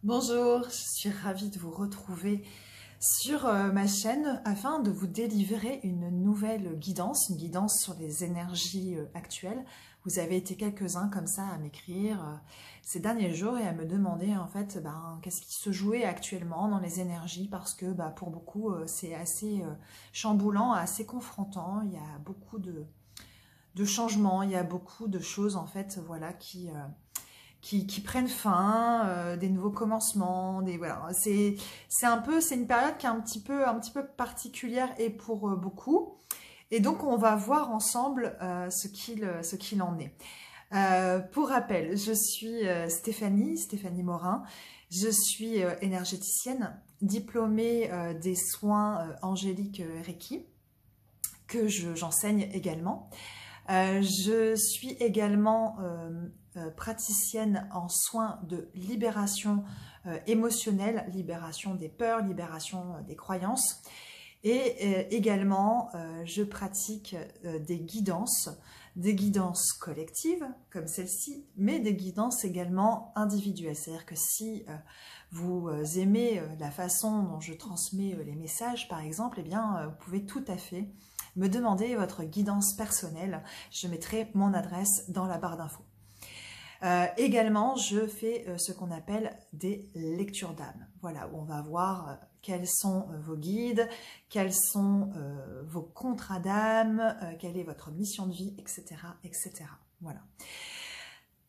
Bonjour, je suis ravie de vous retrouver sur ma chaîne afin de vous délivrer une nouvelle guidance, une guidance sur les énergies actuelles. Vous avez été quelques-uns comme ça à m'écrire ces derniers jours et à me demander en fait qu'est-ce qui se jouait actuellement dans les énergies parce que pour beaucoup c'est assez chamboulant, assez confrontant, il y a beaucoup de changements, il y a beaucoup de choses en fait voilà qui prennent fin, des nouveaux commencements, voilà. C'est une période qui est un petit peu particulière et pour beaucoup. Et donc on va voir ensemble ce qu'il en est. Pour rappel, je suis Stéphanie Morin. Je suis énergéticienne, diplômée des soins angéliques Reiki, que j'enseigne également. Je suis également praticienne en soins de libération émotionnelle, libération des peurs, libération des croyances. Et également, je pratique des guidances collectives comme celle-ci, mais des guidances également individuelles. C'est-à-dire que si vous aimez la façon dont je transmets les messages, par exemple, eh bien, vous pouvez tout à fait me demander votre guidance personnelle. Je mettrai mon adresse dans la barre d'infos. Également, je fais ce qu'on appelle des lectures d'âme. Voilà, où on va voir quels sont vos guides, quels sont vos contrats d'âme, quelle est votre mission de vie, etc., etc. Voilà.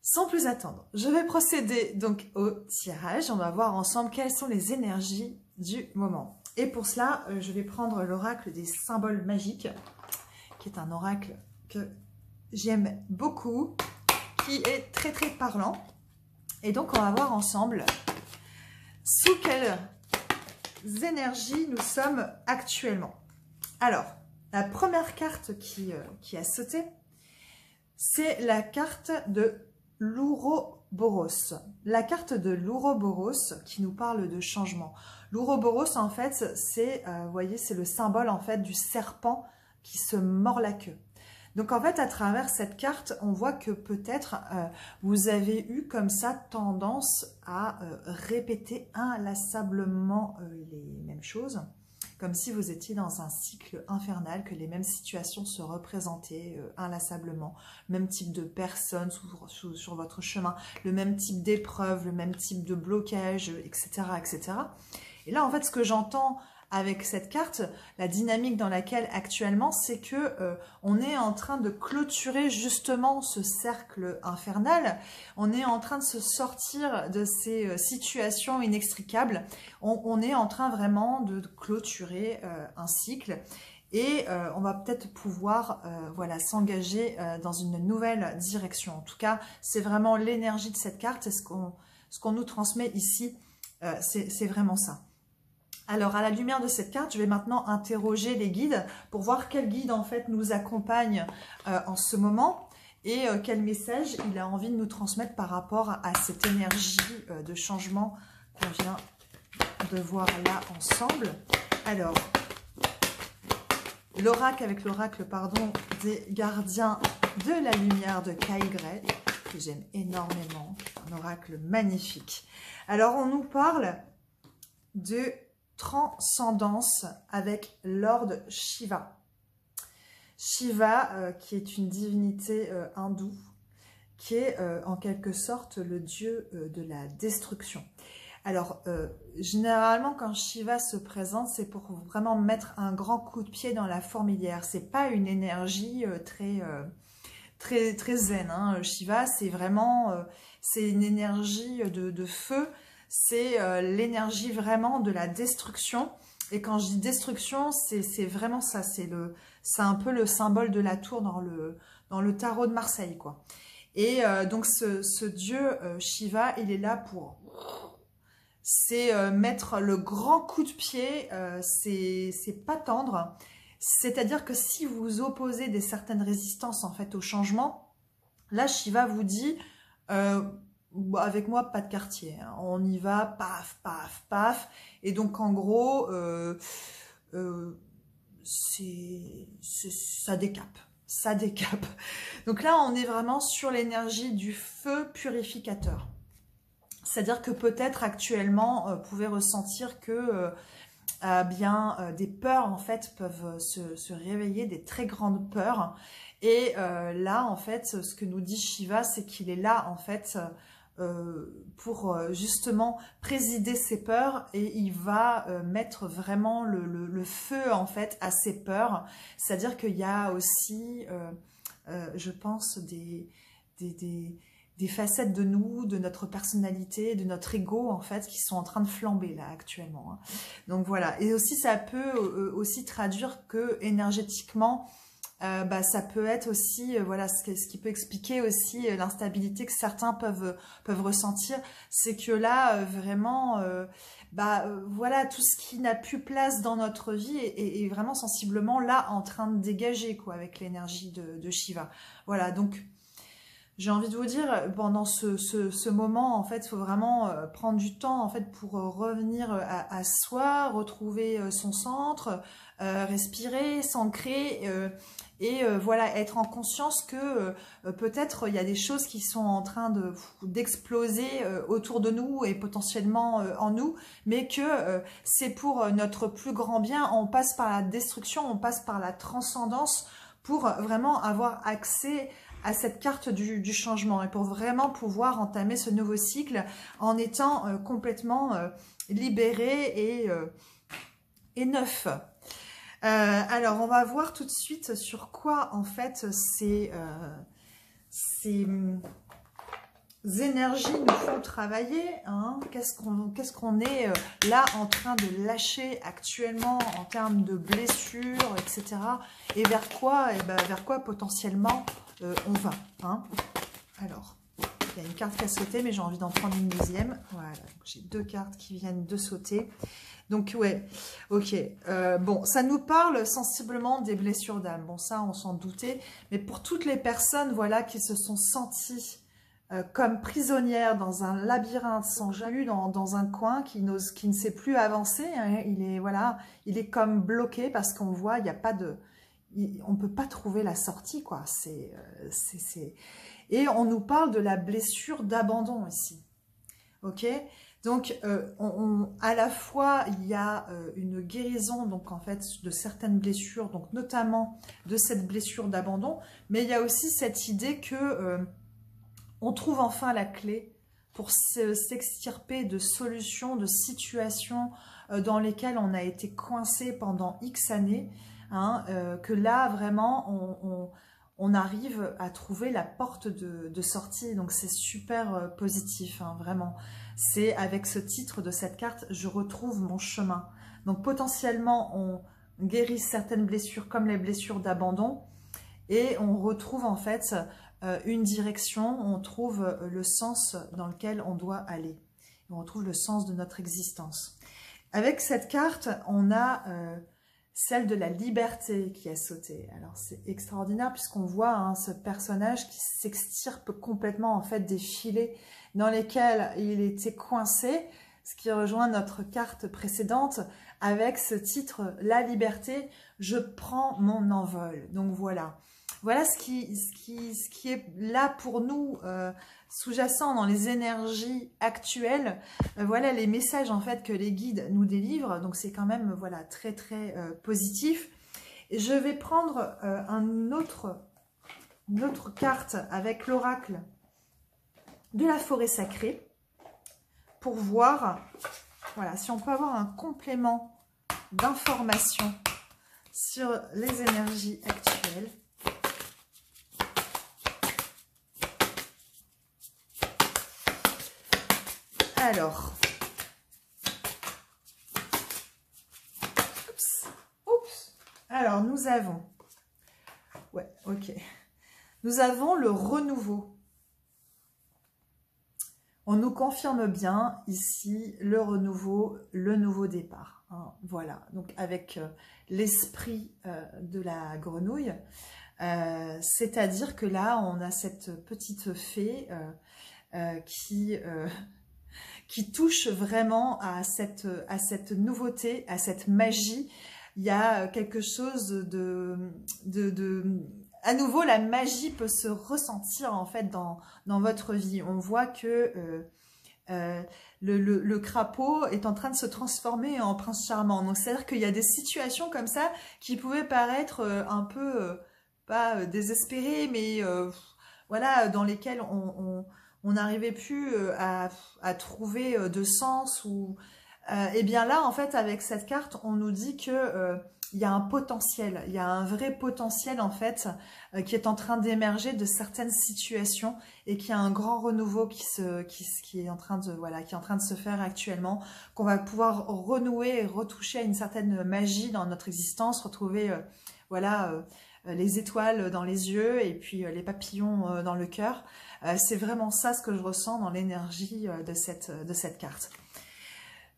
Sans plus attendre, je vais procéder donc au tirage. On va voir ensemble quelles sont les énergies du moment. Et pour cela, je vais prendre l'oracle des symboles magiques, qui est un oracle que j'aime beaucoup, qui est très très parlant. Et donc on va voir ensemble sous quelles énergies nous sommes actuellement. Alors, la première carte qui a sauté, c'est la carte de l'Ouroboros. La carte de l'Ouroboros qui nous parle de changement. L'Ouroboros, en fait, c'est, vous voyez, c'est le symbole en fait du serpent qui se mord la queue. Donc en fait, à travers cette carte, on voit que peut-être vous avez eu comme ça tendance à répéter inlassablement les mêmes choses, comme si vous étiez dans un cycle infernal, que les mêmes situations se représentaient inlassablement, même type de personnes sur votre chemin, le même type d'épreuve, le même type de blocage, etc., etc. Et là, en fait, ce que j'entends avec cette carte, la dynamique dans laquelle actuellement, c'est que on est en train de clôturer justement ce cercle infernal. On est en train de se sortir de ces situations inextricables. On est en train vraiment de clôturer un cycle. Et on va peut-être pouvoir voilà, s'engager dans une nouvelle direction. En tout cas, c'est vraiment l'énergie de cette carte. Et ce qu'on nous transmet ici, c'est vraiment ça. Alors, à la lumière de cette carte, je vais maintenant interroger les guides pour voir quel guide, en fait, nous accompagne en ce moment et quel message il a envie de nous transmettre par rapport à cette énergie de changement qu'on vient de voir là ensemble. Alors, l'oracle avec l'oracle, pardon, des gardiens de la lumière de Kaigrel, que j'aime énormément, un oracle magnifique. Alors, on nous parle de transcendance avec Lord Shiva. Shiva, qui est une divinité hindoue, qui est en quelque sorte le dieu de la destruction. Alors, généralement, quand Shiva se présente, c'est pour vraiment mettre un grand coup de pied dans la fourmilière. C'est pas une énergie très zen. Hein. Shiva, c'est vraiment, c'est une énergie de feu. C'est l'énergie vraiment de la destruction. Et quand je dis destruction, c'est vraiment ça. C'est un peu le symbole de la tour dans le tarot de Marseille, quoi. Et donc ce dieu Shiva, il est là pour... C'est mettre le grand coup de pied, c'est pas tendre. C'est-à-dire que si vous opposez des certaines résistances en fait au changement, là Shiva vous dit... avec moi, pas de quartier. Hein. On y va, paf, paf, paf. Et donc, en gros, ça décape. Ça décape. Donc là, on est vraiment sur l'énergie du feu purificateur. C'est-à-dire que peut-être actuellement, vous pouvez ressentir que des peurs en fait peuvent se réveiller, des très grandes peurs. Et là, en fait, ce que nous dit Shiva, c'est qu'il est là, en fait, pour justement présider ces peurs, et il va mettre vraiment le feu, en fait, à ces peurs. C'est-à-dire qu'il y a aussi, je pense, des facettes de nous, de notre personnalité, de notre ego, en fait, qui sont en train de flamber, là, actuellement. Hein. Donc, voilà. Et aussi, ça peut aussi traduire que, énergétiquement, ça peut être aussi, voilà, ce qui peut expliquer aussi l'instabilité que certains peuvent ressentir. C'est que là, vraiment, voilà, tout ce qui n'a plus place dans notre vie est vraiment sensiblement là, en train de dégager, quoi, avec l'énergie de Shiva. Voilà, donc... J'ai envie de vous dire, pendant ce moment, en fait, il faut vraiment prendre du temps, en fait, pour revenir à soi, retrouver son centre, respirer, s'ancrer, voilà, être en conscience que peut-être il y a des choses qui sont en train d'exploser autour de nous et potentiellement en nous, mais que c'est pour notre plus grand bien. On passe par la destruction, on passe par la transcendance pour vraiment avoir accès à cette carte du changement, et pour vraiment pouvoir entamer ce nouveau cycle en étant complètement libéré et neuf. Alors, on va voir tout de suite sur quoi, en fait, ces énergies nous font travailler. Hein. Qu'est-ce qu'on est là en train de lâcher actuellement en termes de blessures, etc. Et vers quoi, potentiellement on va. Hein. Alors, il y a une carte qui a sauté, mais j'ai envie d'en prendre une deuxième. Voilà, j'ai 2 cartes qui viennent de sauter. Donc, ouais, ok. Bon, ça nous parle sensiblement des blessures d'âme. Bon, ça, on s'en doutait. Mais pour toutes les personnes, voilà, qui se sont senties comme prisonnières dans un labyrinthe, sans jamais dans un coin, qui ne sait plus avancer, hein, il est comme bloqué parce qu'on voit, il n'y a pas de... on ne peut pas trouver la sortie, quoi. Et on nous parle de la blessure d'abandon ici. Ok ? Donc, à la fois, il y a une guérison, donc en fait, de certaines blessures, donc notamment de cette blessure d'abandon, mais il y a aussi cette idée que on trouve enfin la clé pour s'extirper de solutions, de situations dans lesquelles on a été coincé pendant X années, hein, que là, vraiment, on arrive à trouver la porte de sortie. Donc, c'est super positif, hein, vraiment. C'est avec ce titre de cette carte, je retrouve mon chemin. Donc, potentiellement, on guérit certaines blessures comme les blessures d'abandon et on retrouve en fait une direction, on trouve le sens dans lequel on doit aller. On retrouve le sens de notre existence. Avec cette carte, on a celle de la liberté qui a sauté. Alors c'est extraordinaire puisqu'on voit hein, ce personnage qui s'extirpe complètement en fait des filets dans lesquels il était coincé, ce qui rejoint notre carte précédente avec ce titre « La liberté, je prends mon envol ». Donc voilà. Voilà ce qui est là pour nous, sous-jacent dans les énergies actuelles. Voilà les messages en fait que les guides nous délivrent. Donc c'est quand même voilà très très positif. Et je vais prendre une autre carte avec l'oracle de la forêt sacrée pour voir voilà, si on peut avoir un complément d'information sur les énergies actuelles. Alors, oups. Alors, nous avons, ouais, ok. Nous avons le renouveau. On nous confirme bien ici le renouveau, le nouveau départ. Hein, voilà, donc avec l'esprit de la grenouille, c'est-à-dire que là, on a cette petite fée qui touche vraiment à cette nouveauté, à cette magie. Il y a quelque chose à nouveau, la magie peut se ressentir en fait dans votre vie. On voit que Le crapaud est en train de se transformer en prince charmant. Donc c'est-à-dire qu'il y a des situations comme ça qui pouvaient paraître un peu, pas désespérées, mais voilà, dans lesquelles on n'arrivait plus à trouver de sens. Et bien là, en fait, avec cette carte, on nous dit que il y a un potentiel, il y a un vrai potentiel en fait qui est en train d'émerger de certaines situations et qu'il y a un grand renouveau qui est en train de se faire actuellement, qu'on va pouvoir renouer et retoucher à une certaine magie dans notre existence, retrouver les étoiles dans les yeux et puis les papillons dans le cœur. C'est vraiment ça ce que je ressens dans l'énergie de cette carte.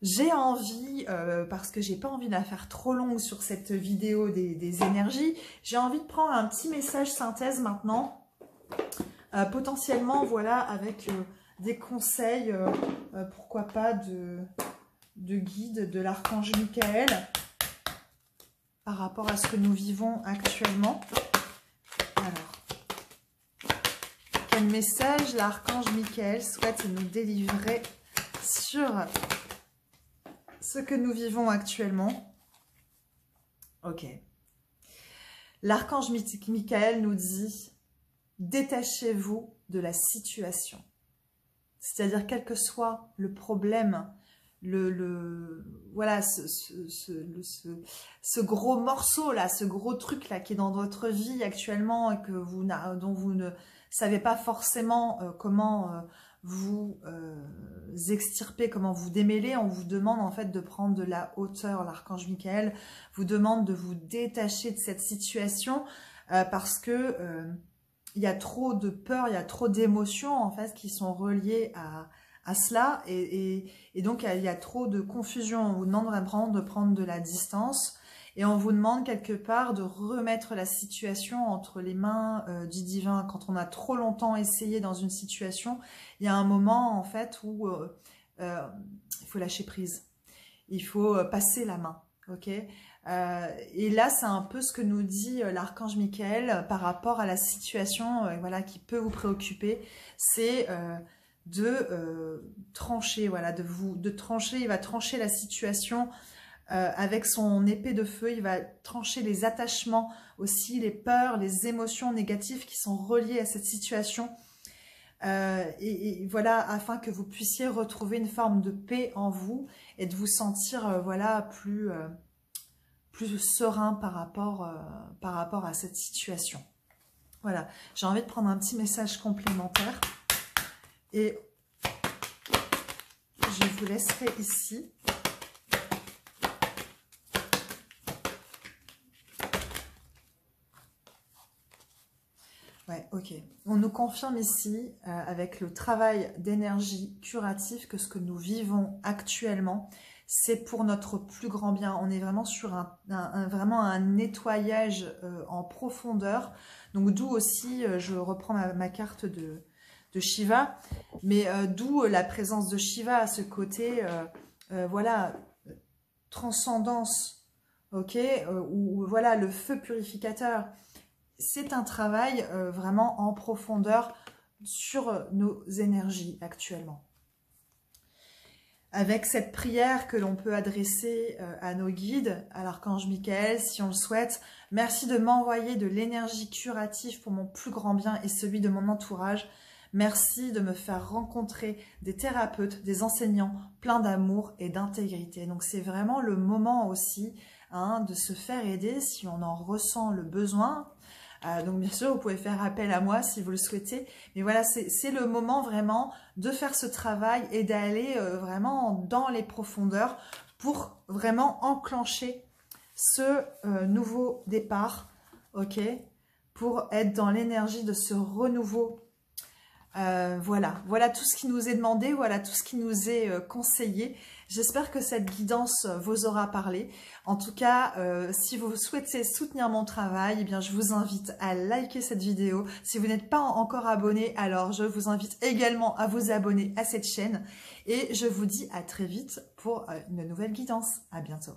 J'ai envie, parce que j'ai pas envie de la faire trop longue sur cette vidéo des énergies, j'ai envie de prendre un petit message synthèse maintenant, potentiellement, voilà, avec des conseils, pourquoi pas, de guide de l'archange Michael, par rapport à ce que nous vivons actuellement. Alors, quel message l'archange Michael souhaite nous délivrer sur ce que nous vivons actuellement? Ok. L'archange Michael nous dit « Détachez-vous de la situation ». C'est-à-dire, quel que soit le problème, voilà, ce gros morceau là, ce gros truc là qui est dans votre vie actuellement et que dont vous ne savez pas forcément comment vous extirper, comment vous démêler, on vous demande en fait de prendre de la hauteur. L'archange Michael vous demande de vous détacher de cette situation parce que il y a trop de peur, il y a trop d'émotions en fait qui sont reliées à cela et donc il y a trop de confusion. On vous demande vraiment de prendre de la distance et on vous demande quelque part de remettre la situation entre les mains du divin. Quand on a trop longtemps essayé dans une situation, il y a un moment en fait où il faut lâcher prise, il faut passer la main, ok. Et là c'est un peu ce que nous dit l'archange Michael par rapport à la situation voilà, qui peut vous préoccuper, c'est de trancher, voilà, de trancher. Il va trancher la situation avec son épée de feu, il va trancher les attachements aussi, les peurs, les émotions négatives qui sont reliées à cette situation. Et voilà, afin que vous puissiez retrouver une forme de paix en vous et de vous sentir voilà, plus serein par rapport à cette situation. Voilà, j'ai envie de prendre un petit message complémentaire et je vous laisserai ici. Ouais, ok. On nous confirme ici, avec le travail d'énergie curatif, que ce que nous vivons actuellement, c'est pour notre plus grand bien. On est vraiment sur vraiment un nettoyage en profondeur. Donc d'où aussi, je reprends ma carte de Shiva, mais d'où la présence de Shiva à ce côté, voilà, transcendance, ok, ou voilà, le feu purificateur. C'est un travail vraiment en profondeur sur nos énergies actuellement. Avec cette prière que l'on peut adresser à nos guides, à l'archange Michael, si on le souhaite, merci de m'envoyer de l'énergie curative pour mon plus grand bien et celui de mon entourage. Merci de me faire rencontrer des thérapeutes, des enseignants pleins d'amour et d'intégrité. Donc c'est vraiment le moment aussi de se faire aider si on en ressent le besoin. Donc bien sûr, vous pouvez faire appel à moi si vous le souhaitez. Mais voilà, c'est le moment vraiment de faire ce travail et d'aller vraiment dans les profondeurs pour vraiment enclencher ce nouveau départ, ok, pour être dans l'énergie de ce renouveau. Voilà tout ce qui nous est demandé, voilà tout ce qui nous est conseillé. J'espère que cette guidance vous aura parlé. En tout cas, si vous souhaitez soutenir mon travail, eh bien, je vous invite à liker cette vidéo. Si vous n'êtes pas encore abonné, alors je vous invite également à vous abonner à cette chaîne. Et je vous dis à très vite pour une nouvelle guidance. À bientôt.